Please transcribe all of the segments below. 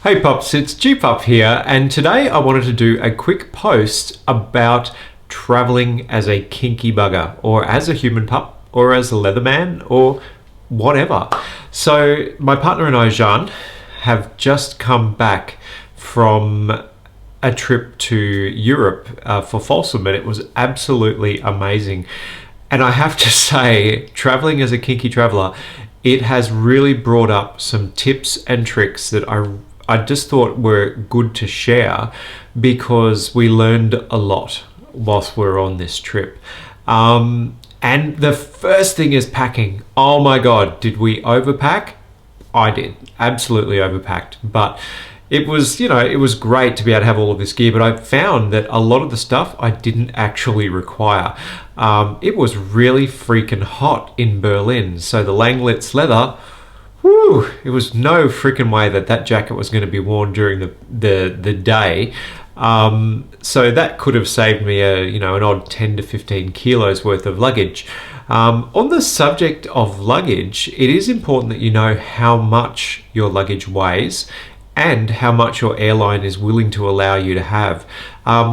Hey Pups, it's Gpup here, and today I wanted to do a quick post about traveling as a kinky bugger, or as a human pup, or as a leather man, or whatever. So my partner and I, Jean, have just come back from a trip to Europe for Folsom, and it was absolutely amazing. And I have to say, traveling as a kinky traveler, it has really brought up some tips and tricks that I just thought were good to share, because we learned a lot whilst we were on this trip. And the first thing is packing. Oh my God, did we overpack? I did, absolutely overpacked. But it was, it was great to be able to have all of this gear, but I found that a lot of the stuff I didn't actually require. It was really freaking hot in Berlin, so the Langlitz leather, whew, it was no freaking way that jacket was going to be worn during the day. So that could have saved me an odd 10 to 15 kilos worth of luggage. On the subject of luggage, it is important that you know how much your luggage weighs and how much your airline is willing to allow you to have.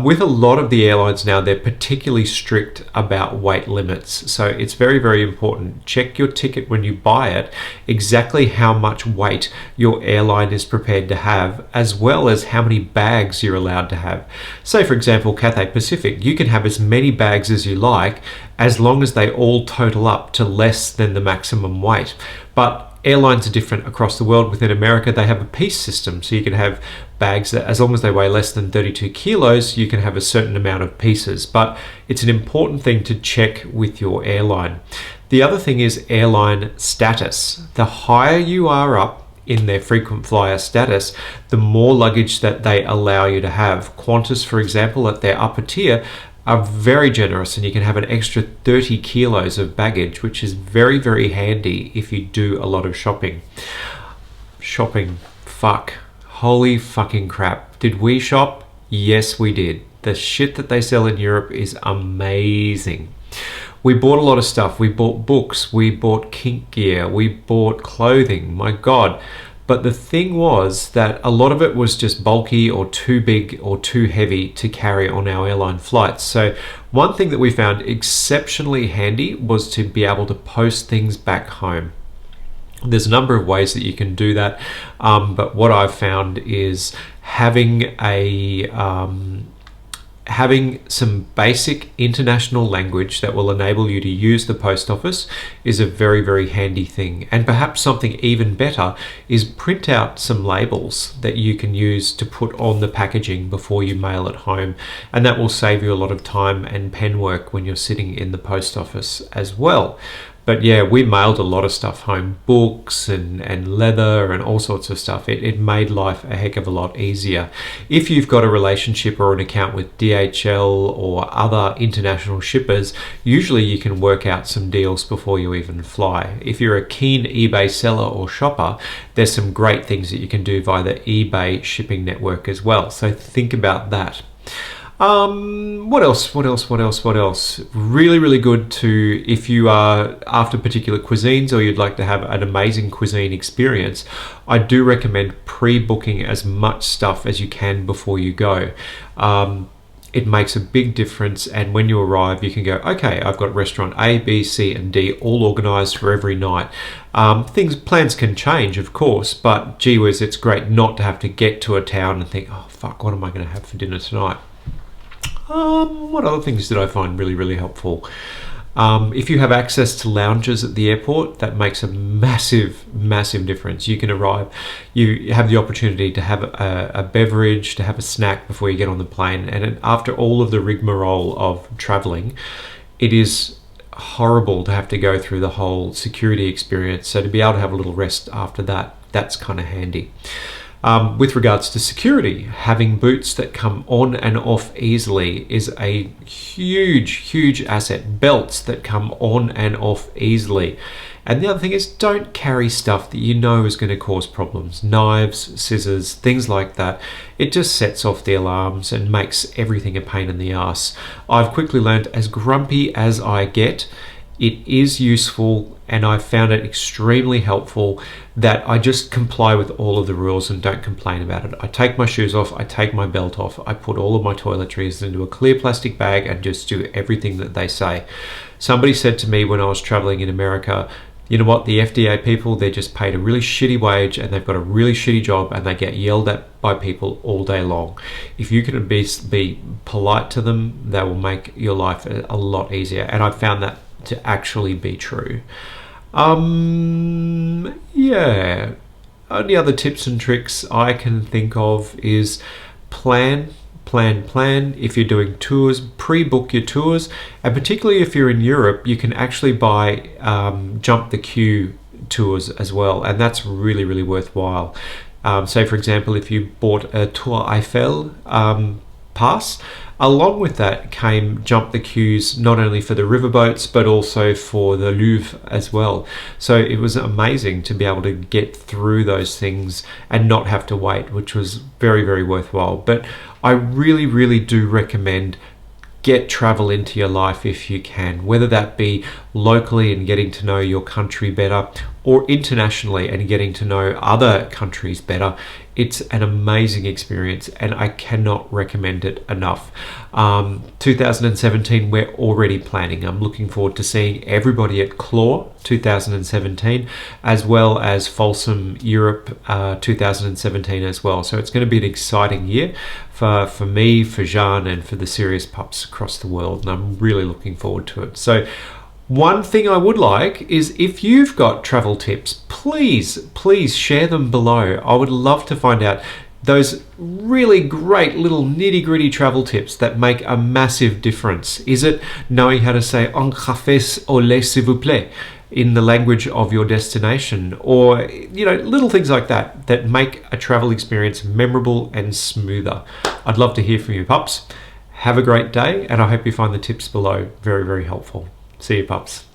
With a lot of the airlines now, they're particularly strict about weight limits. So it's very, very important. Check your ticket when you buy it, exactly how much weight your airline is prepared to have, as well as how many bags you're allowed to have. Say, for example, Cathay Pacific, you can have as many bags as you like, as long as they all total up to less than the maximum weight. But airlines are different across the world. Within America, they have a piece system, so you can have bags that, as long as they weigh less than 32 kilos, you can have a certain amount of pieces. But it's an important thing to check with your airline. The other thing is airline status. The higher you are up in their frequent flyer status, the more luggage that they allow you to have. Qantas, for example, at their upper tier, are very generous, and you can have an extra 30 kilos of baggage, which is very, very handy if you do a lot of shopping. Fuck. Holy fucking crap. Did we shop? Yes, we did. The shit that they sell in Europe is amazing. We bought a lot of stuff. We bought books, we bought kink gear, we bought clothing, my God. But the thing was that a lot of it was just bulky or too big or too heavy to carry on our airline flights. So one thing that we found exceptionally handy was to be able to post things back home. There's a number of ways that you can do that, but what I've found is having some basic international language that will enable you to use the post office is a very, very handy thing. And perhaps something even better is print out some labels that you can use to put on the packaging before you mail it home. And that will save you a lot of time and pen work when you're sitting in the post office as well. But yeah, we mailed a lot of stuff home, books and leather and all sorts of stuff. It made life a heck of a lot easier. If you've got a relationship or an account with DHL or other international shippers, usually you can work out some deals before you even fly. If you're a keen eBay seller or shopper, there's some great things that you can do via the eBay shipping network as well. So think about that. What else? Really, really good to, if you are after particular cuisines or you'd like to have an amazing cuisine experience, I do recommend pre-booking as much stuff as you can before you go. It makes a big difference, and when you arrive, you can go, okay, I've got restaurant A, B, C, and D all organized for every night. Plans can change, of course, but gee whiz, it's great not to have to get to a town and think, oh fuck, what am I going to have for dinner tonight? What other things did I find really, really helpful? If you have access to lounges at the airport, that makes a massive, massive difference. You can arrive, you have the opportunity to have a beverage, to have a snack before you get on the plane. And after all of the rigmarole of traveling, it is horrible to have to go through the whole security experience. So to be able to have a little rest after that, that's kind of handy. With regards to security, having boots that come on and off easily is a huge, huge asset. Belts that come on and off easily. And the other thing is, don't carry stuff that you know is going to cause problems. Knives, scissors, things like that. It just sets off the alarms and makes everything a pain in the ass. I've quickly learned, as grumpy as I get, it is useful and I found it extremely helpful that I just comply with all of the rules and don't complain about it. I take my shoes off, I take my belt off, I put all of my toiletries into a clear plastic bag and just do everything that they say. Somebody said to me when I was traveling in America, you know what, the FDA people, they're just paid a really shitty wage and they've got a really shitty job and they get yelled at by people all day long. If you can be polite to them, that will make your life a lot easier. And I found that to actually be true. Yeah. Only other tips and tricks I can think of is plan. If you're doing tours, pre-book your tours, and particularly if you're in Europe, you can actually buy jump the queue tours as well, and that's really, really worthwhile. Say for example, if you bought a Tour Eiffel pass, along with that came jump the queues not only for the riverboats but also for the Louvre as well. So it was amazing to be able to get through those things and not have to wait, which was very, very worthwhile. But I really, really do recommend get travel into your life if you can, whether that be locally and getting to know your country better, or internationally and getting to know other countries better. It's an amazing experience and I cannot recommend it enough. 2017, we're already planning. I'm looking forward to seeing everybody at Claw 2017, as well as Folsom Europe 2017 as well. So it's going to be an exciting year for me, for Jean, and for the serious pups across the world, and I'm really looking forward to it. So one thing I would like is if you've got travel tips, please share them below. I would love to find out those really great little nitty-gritty travel tips that make a massive difference. Is it knowing how to say un café au lait s'il vous plaît in the language of your destination, or little things like that that make a travel experience memorable and smoother? I'd love to hear from you, pups. Have a great day, and I hope you find the tips below very, very helpful. See you, pups.